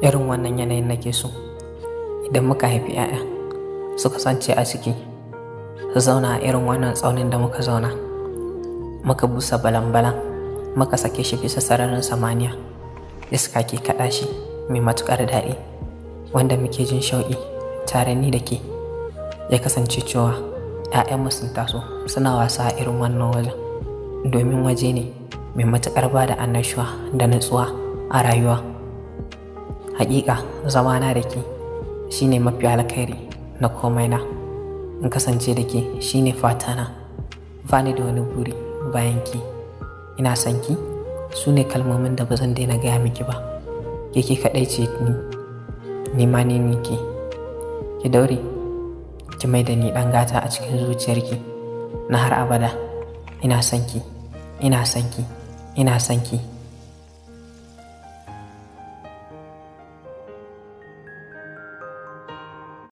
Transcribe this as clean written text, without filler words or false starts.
Irin wannan yanayin nake so idan muka haifi 'ya'ya su kasance a ciki, su zauna a irin wannan tsaunin da muka zauna, muka busa balan-balan, muka sake shi bisa sararin samaniya, iska ke kaɗa shi mai matuƙar daɗi, wanda muke jin shauƙi tare ni da ke. Ya kasance cewa 'ya'yanmu sun taso suna wasa a irin wannan wajen, domin waje ne mai matuƙar ba da annashuwa da natsuwa a rayuwa. Haƙiƙa zamana da ke shine mafi alkhairi na komai na. In kasance da ke shine fatana, bani da wani buri bayan ki. Ina son ki, su ne kalmomin da ba zan daina gaya miki ba. Ke kaɗai ce ni ma ni ke. Ki daure ki mai da ni ɗan gata a cikin zuciyarki na har abada. Ina son ki, ina son ki, ina son ki.